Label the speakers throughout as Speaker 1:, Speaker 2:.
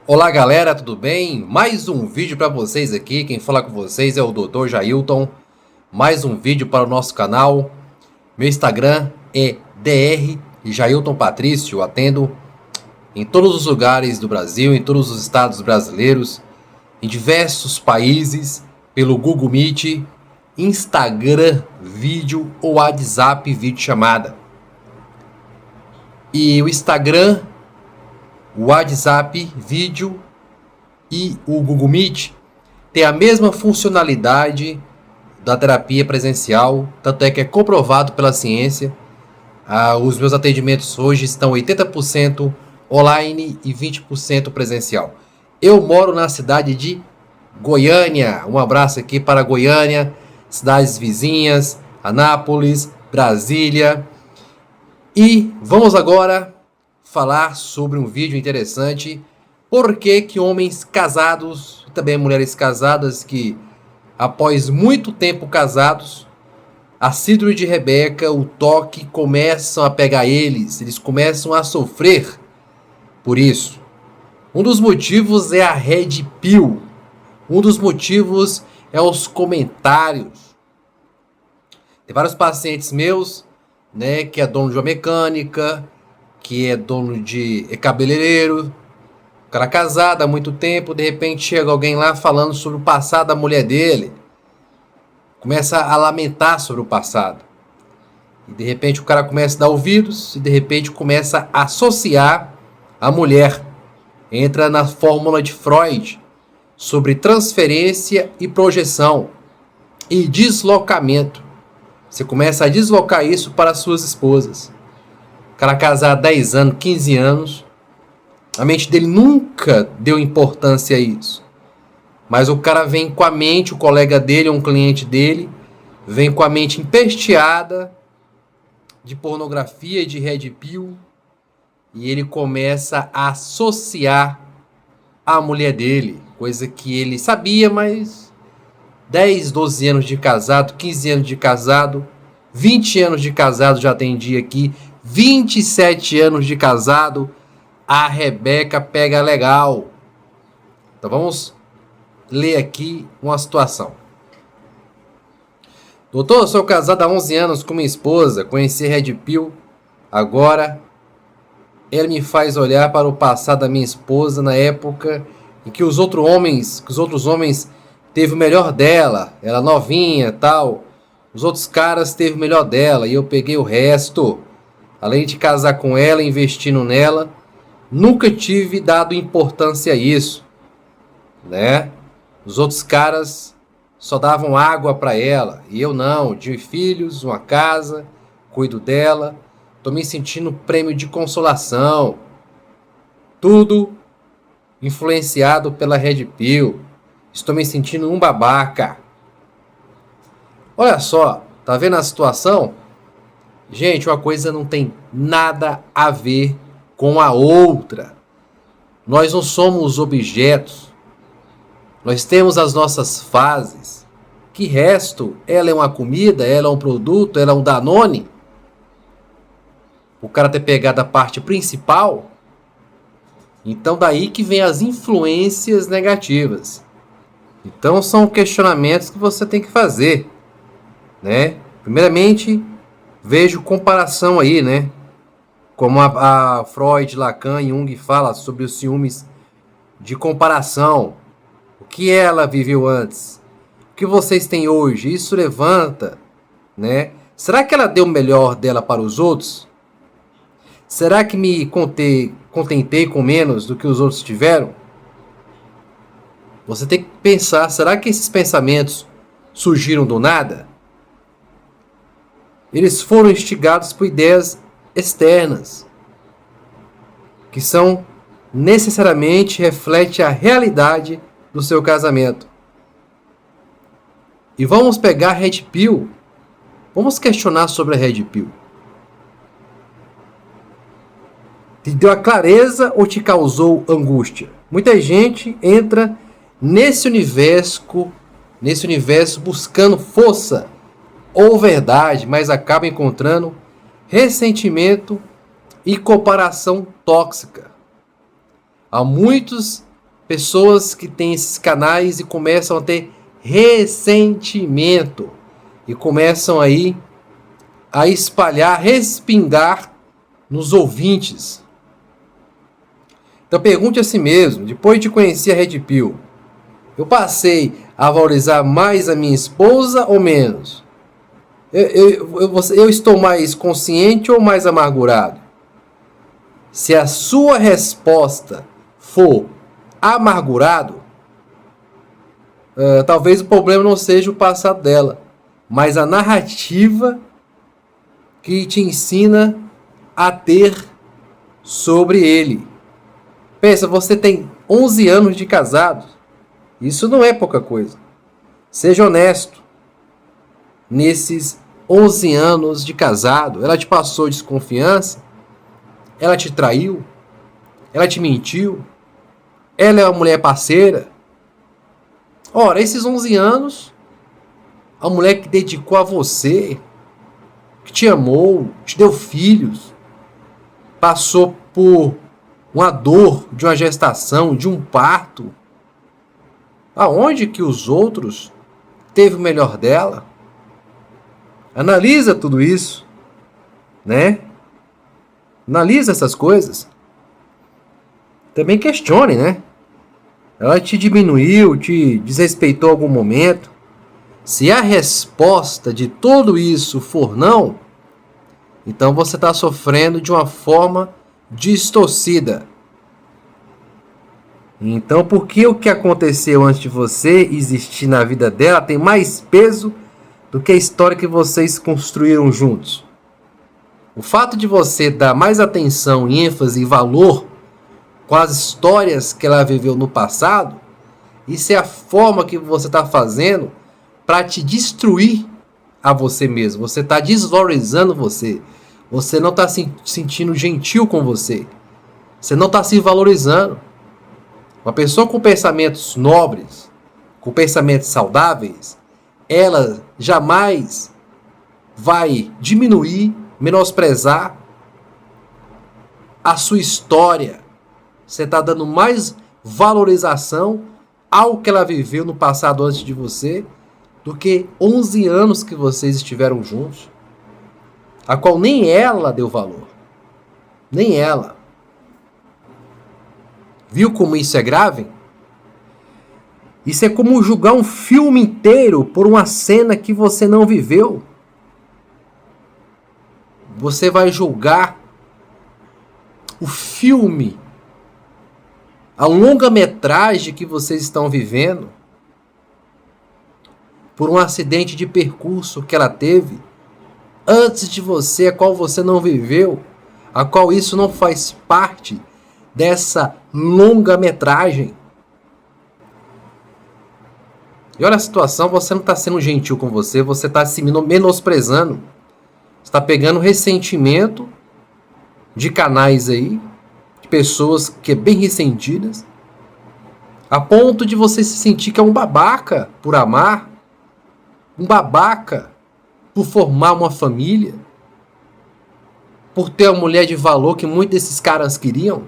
Speaker 1: Olá galera, tudo bem? Mais um vídeo para vocês aqui. Quem fala com vocês é o Dr. Jailton. Mais um vídeo para o nosso canal. Meu Instagram é Dr. Jailton Patrício. Atendo em todos os lugares do Brasil, em todos os estados brasileiros, em diversos países, pelo Google Meet, Instagram vídeo ou WhatsApp vídeo chamada. E o Instagram, o WhatsApp vídeo e o Google Meet tem a mesma funcionalidade da terapia presencial, tanto é que é comprovado pela ciência. Os meus atendimentos hoje estão 80% online e 20% presencial. Eu moro na cidade de Goiânia. Um abraço aqui para Goiânia, cidades vizinhas, Anápolis, Brasília. E vamos agora falar sobre um vídeo interessante. Por que homens casados, e também mulheres casadas que, após muito tempo casados, a síndrome de Rebeca, o toque, começam a pegar eles começam a sofrer por isso. Um dos motivos é a Red Pill. Um dos motivos é os comentários. Tem vários pacientes meus, né, que é dono de uma mecânica, que é dono de cabeleireiro, o cara casado há muito tempo, de repente chega alguém lá falando sobre o passado da mulher dele, começa a lamentar sobre o passado, e de repente o cara começa a dar ouvidos, e de repente começa a associar a mulher, entra na fórmula de Freud, sobre transferência e projeção, e deslocamento. Você começa a deslocar isso para suas esposas. O cara casado há 10 anos, 15 anos, a mente dele nunca deu importância a isso. Mas o cara vem com a mente, o colega dele, um cliente dele, vem com a mente empesteada de pornografia e de Red Pill, e ele começa a associar a mulher dele, coisa que ele sabia, mas 10, 12 anos de casado, 15 anos de casado, 20 anos de casado, já atendi aqui, 27 anos de casado, a Rebeca pega legal. Então vamos ler aqui uma situação. Doutor, eu sou casado há 11 anos com minha esposa, conheci Red Pill, agora ela me faz olhar para o passado da minha esposa na época em que os outros homens teve o melhor dela, ela novinha, tal. Os outros caras teve o melhor dela e eu peguei o resto. Além de casar com ela, investindo nela, nunca tive dado importância a isso, né? Os outros caras só davam água para ela e eu não. Tive filhos, uma casa, cuido dela. Tô me sentindo prêmio de consolação. Tudo influenciado pela Red Pill. Estou me sentindo um babaca. Olha só, tá vendo a situação? Gente, uma coisa não tem nada a ver com a outra. Nós não somos objetos. Nós temos as nossas fases. Que resto? Ela é uma comida? Ela é um produto? Ela é um Danone? O cara ter pegado a parte principal? Então daí que vem as influências negativas. Então são questionamentos que você tem que fazer, né? Primeiramente, vejo comparação aí, né? Como a Freud, Lacan e Jung fala sobre os ciúmes de comparação. O que ela viveu antes? O que vocês têm hoje? Isso levanta, né? Será que ela deu o melhor dela para os outros? Será que me contentei com menos do que os outros tiveram? Você tem que pensar, será que esses pensamentos surgiram do nada? Eles foram instigados por ideias externas, que são necessariamente refletem a realidade do seu casamento. E vamos pegar a Red Pill. Vamos questionar sobre a Red Pill. Te deu a clareza ou te causou angústia? Muita gente entra nesse universo buscando força ou verdade, mas acaba encontrando ressentimento e comparação tóxica. Há muitos pessoas que têm esses canais e começam a ter ressentimento e começam aí a espalhar, respingar nos ouvintes. Então pergunte a si mesmo, depois de conhecer a Red Pill, eu passei a valorizar mais a minha esposa ou menos? Eu estou mais consciente ou mais amargurado? Se a sua resposta for amargurado, talvez o problema não seja o passado dela, mas a narrativa que te ensina a ter sobre ele. Pensa, você tem 11 anos de casado. Isso não é pouca coisa. Seja honesto. Nesses 11 anos de casado, ela te passou desconfiança? Ela te traiu? Ela te mentiu? Ela é uma mulher parceira? Ora, esses 11 anos, a mulher que dedicou a você, que te amou, te deu filhos, passou por uma dor de uma gestação, de um parto. Aonde que os outros teve o melhor dela? Analisa tudo isso, né? Analisa essas coisas. Também questione, né? Ela te diminuiu, te desrespeitou em algum momento. Se a resposta de tudo isso for não, então você está sofrendo de uma forma distorcida. Então, por que o que aconteceu antes de você existir na vida dela tem mais peso do que a história que vocês construíram juntos? O fato de você dar mais atenção, ênfase e valor com as histórias que ela viveu no passado, isso é a forma que você está fazendo para te destruir a você mesmo. Você está desvalorizando você. Você não está se sentindo gentil com você. Você não está se valorizando. Uma pessoa com pensamentos nobres, com pensamentos saudáveis, ela jamais vai diminuir, menosprezar a sua história. Você está dando mais valorização ao que ela viveu no passado antes de você do que 11 anos que vocês estiveram juntos, a qual nem ela deu valor. Nem ela. Viu como isso é grave? Isso é como julgar um filme inteiro por uma cena que você não viveu. Você vai julgar o filme, a longa-metragem que vocês estão vivendo, por um acidente de percurso que ela teve antes de você, a qual você não viveu, a qual isso não faz parte dessa longa-metragem. E olha a situação, você não está sendo gentil com você, você está se menosprezando. Você está pegando ressentimento de canais aí, de pessoas que é bem ressentidas, a ponto de você se sentir que é um babaca por amar, um babaca por formar uma família, por ter uma mulher de valor que muitos desses caras queriam.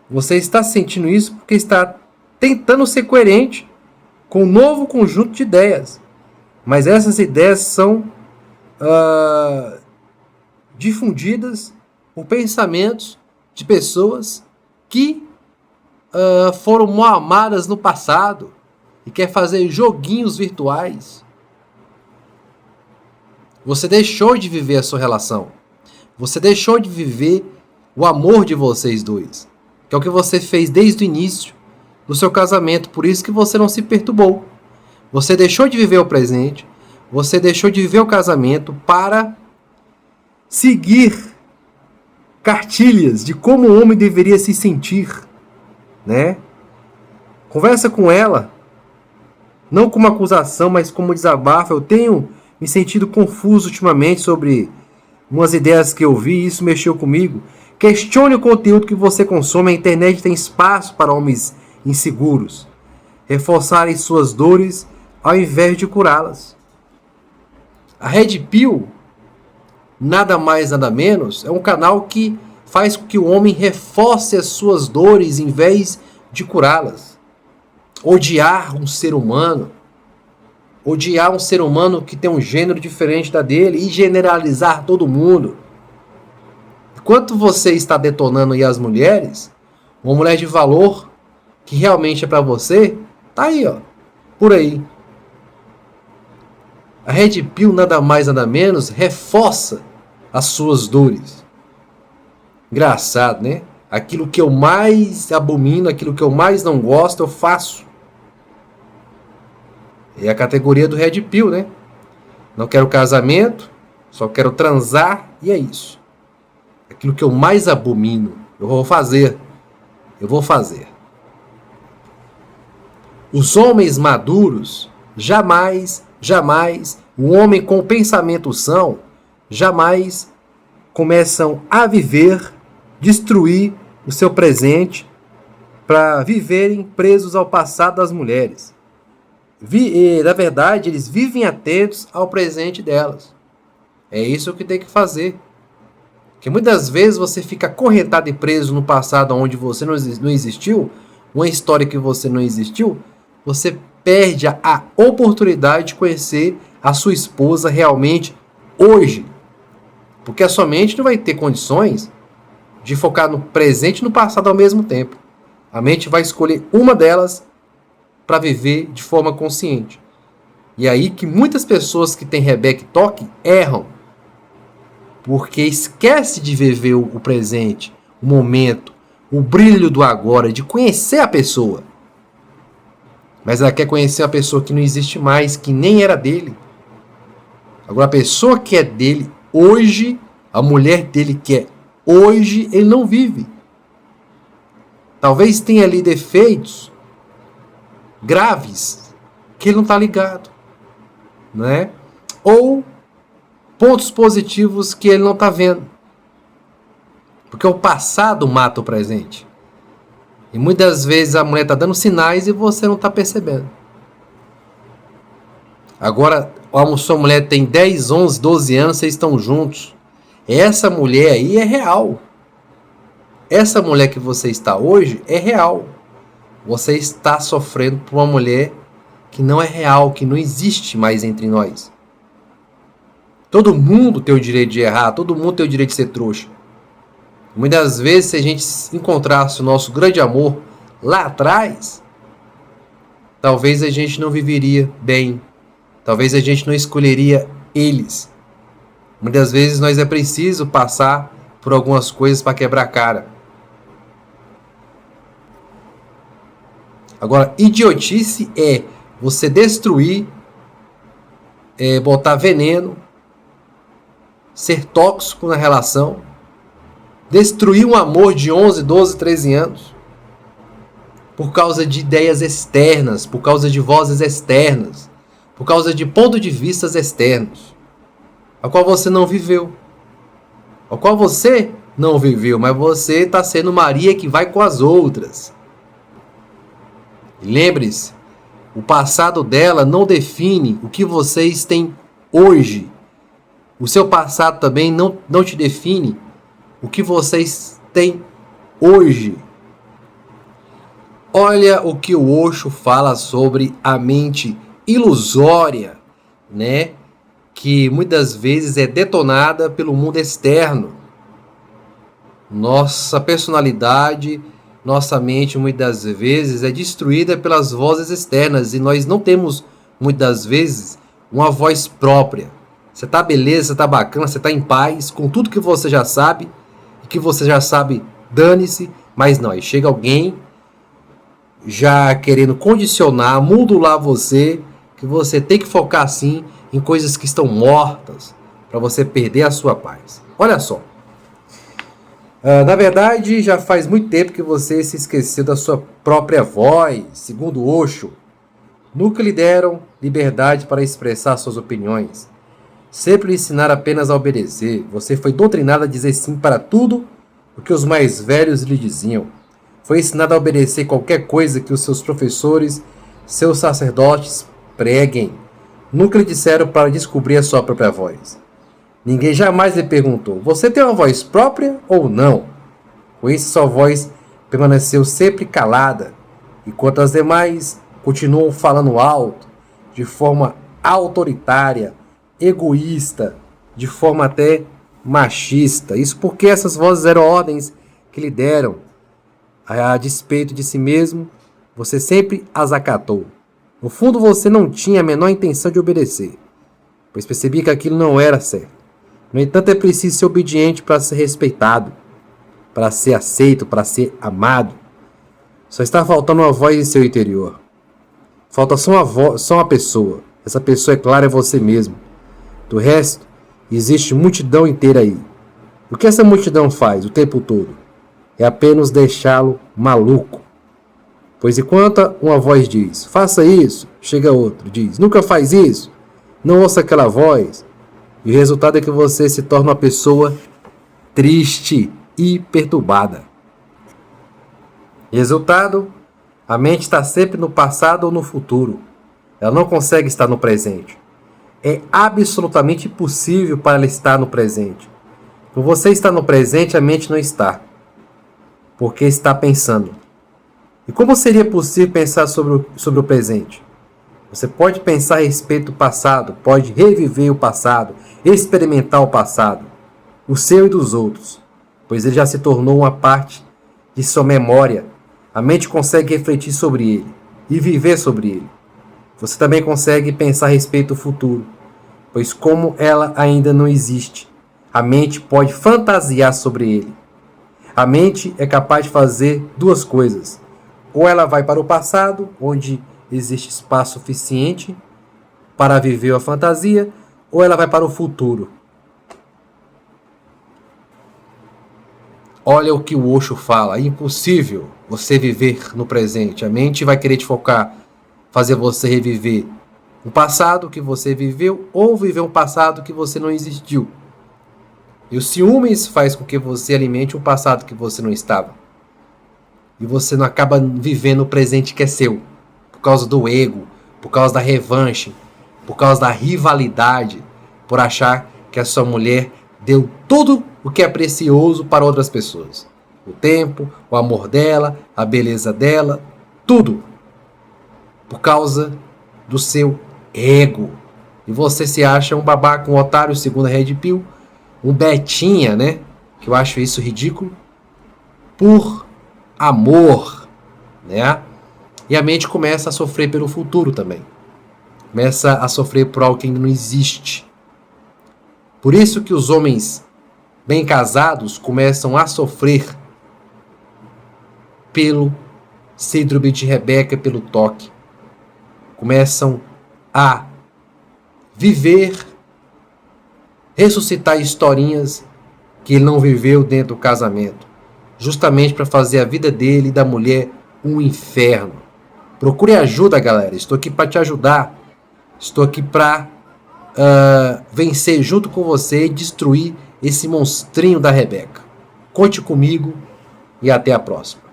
Speaker 1: Você está sentindo isso porque está tentando ser coerente com um novo conjunto de ideias. Mas essas ideias são difundidas por pensamentos de pessoas que foram mal amadas no passado e quer fazer joguinhos virtuais. Você deixou de viver a sua relação. Você deixou de viver o amor de vocês dois, que é o que você fez desde o início do seu casamento. Por isso que você não se perturbou. Você deixou de viver o presente. Você deixou de viver o casamento para seguir cartilhas de como o homem deveria se sentir, né? Conversa com ela, não como acusação, mas como desabafo. Eu tenho me sentido confuso ultimamente sobre umas ideias que eu vi e isso mexeu comigo. Questione o conteúdo que você consome. A internet tem espaço para homens inseguros reforçarem suas dores ao invés de curá-las. A Red Pill, nada mais nada menos, é um canal que faz com que o homem reforce as suas dores em vez de curá-las. Odiar um ser humano que tem um gênero diferente da dele e generalizar todo mundo. Enquanto você está detonando aí as mulheres, uma mulher de valor que realmente é para você, tá aí, ó, por aí. A Red Pill nada mais nada menos reforça as suas dores. Engraçado, né? Aquilo que eu mais abomino, aquilo que eu mais não gosto, eu faço. É a categoria do Red Pill, né? Não quero casamento, só quero transar e é isso. Aquilo que eu mais abomino, eu vou fazer. Os homens maduros, jamais, o homem com pensamento são, jamais começam a viver, destruir o seu presente para viverem presos ao passado das mulheres. Na verdade, eles vivem atentos ao presente delas. É isso que tem que fazer. Porque muitas vezes você fica acorrentado e preso no passado onde você não existiu, uma história que você não existiu, você perde a oportunidade de conhecer a sua esposa realmente hoje. Porque a sua mente não vai ter condições de focar no presente e no passado ao mesmo tempo. A mente vai escolher uma delas para viver de forma consciente. E aí que muitas pessoas que têm Rebeca e toque erram. Porque esquece de viver o presente, o momento, o brilho do agora, de conhecer a pessoa. Mas ela quer conhecer a pessoa que não existe mais, que nem era dele. Agora a pessoa que é dele hoje, a mulher dele que é hoje, ele não vive. Talvez tenha ali defeitos graves que ele não está ligado, né? Ou pontos positivos que ele não está vendo, porque o passado mata o presente e muitas vezes a mulher está dando sinais e você não está percebendo. Agora a sua mulher tem 10, 11, 12 anos, vocês estão juntos, essa mulher aí é real, essa mulher que você está hoje é real. Você está sofrendo por uma mulher que não é real, que não existe mais entre nós. Todo mundo tem o direito de errar, todo mundo tem o direito de ser trouxa. Muitas vezes, se a gente encontrasse o nosso grande amor lá atrás, talvez a gente não viveria bem, talvez a gente não escolheria eles. Muitas vezes nós é preciso passar por algumas coisas para quebrar a cara. Agora, idiotice é você destruir, botar veneno, ser tóxico na relação, destruir um amor de 11, 12, 13 anos, por causa de ideias externas, por causa de vozes externas, por causa de pontos de vista externos, a qual você não viveu. Mas você está sendo Maria que vai com as outras. Lembre-se, o passado dela não define o que vocês têm hoje. O seu passado também não te define o que vocês têm hoje. Olha o que o Osho fala sobre a mente ilusória, né? Que muitas vezes é detonada pelo mundo externo. Nossa personalidade, nossa mente muitas vezes é destruída pelas vozes externas e nós não temos muitas vezes uma voz própria. Você tá beleza, você tá bacana, você tá em paz com tudo que você já sabe, e que você já sabe, dane-se, mas não, aí chega alguém já querendo condicionar, modular você, que você tem que focar sim em coisas que estão mortas para você perder a sua paz. Olha só. Na verdade, já faz muito tempo que você se esqueceu da sua própria voz, segundo Osho. Nunca lhe deram liberdade para expressar suas opiniões. Sempre lhe ensinaram apenas a obedecer. Você foi doutrinado a dizer sim para tudo o que os mais velhos lhe diziam. Foi ensinado a obedecer qualquer coisa que os seus professores, seus sacerdotes preguem. Nunca lhe disseram para descobrir a sua própria voz. Ninguém jamais lhe perguntou, você tem uma voz própria ou não? Com isso, sua voz permaneceu sempre calada, enquanto as demais continuam falando alto, de forma autoritária, egoísta, de forma até machista. Isso porque essas vozes eram ordens que lhe deram. A despeito de si mesmo, você sempre as acatou. No fundo, você não tinha a menor intenção de obedecer, pois percebia que aquilo não era certo. No entanto, é preciso ser obediente para ser respeitado, para ser aceito, para ser amado. Só está faltando uma voz em seu interior. Falta só uma pessoa. Essa pessoa, é claro, é você mesmo. Do resto, existe multidão inteira aí. O que essa multidão faz o tempo todo? É apenas deixá-lo maluco. Pois enquanto uma voz diz, faça isso, chega outro, diz, nunca faz isso, não ouça aquela voz. E o resultado é que você se torna uma pessoa triste e perturbada. Resultado, a mente está sempre no passado ou no futuro. Ela não consegue estar no presente. É absolutamente impossível para ela estar no presente. Quando você está no presente, a mente não está, porque está pensando. E como seria possível pensar sobre o presente? Você pode pensar a respeito do passado, pode reviver o passado, experimentar o passado, o seu e dos outros, pois ele já se tornou uma parte de sua memória. A mente consegue refletir sobre ele e viver sobre ele. Você também consegue pensar a respeito do futuro, pois como ela ainda não existe, a mente pode fantasiar sobre ele. A mente é capaz de fazer duas coisas. Ou ela vai para o passado, onde existe espaço suficiente para viver a fantasia, ou ela vai para o futuro. Olha o que o Osho fala, é impossível você viver no presente. A mente vai querer te focar, fazer você reviver um passado que você viveu ou viver um passado que você não existiu. E o ciúmes faz com que você alimente um passado que você não estava. E você não acaba vivendo o presente que é seu. Por causa do ego, por causa da revanche, por causa da rivalidade, por achar que a sua mulher deu tudo o que é precioso para outras pessoas. O tempo, o amor dela, a beleza dela, tudo. Por causa do seu ego. E você se acha um babaca, um otário, segundo a Red Pill, um betinha, né? Que eu acho isso ridículo. Por amor, né? E a mente começa a sofrer pelo futuro também. Começa a sofrer por algo que ainda não existe. Por isso que os homens bem casados começam a sofrer pelo síndrome de Rebeca, pelo toque. Começam a viver, ressuscitar historinhas que ele não viveu dentro do casamento, justamente para fazer a vida dele e da mulher um inferno. Procure ajuda, galera. Estou aqui para te ajudar. Estou aqui para vencer junto com você e destruir esse monstrinho da Rebeca. Conte comigo e até a próxima.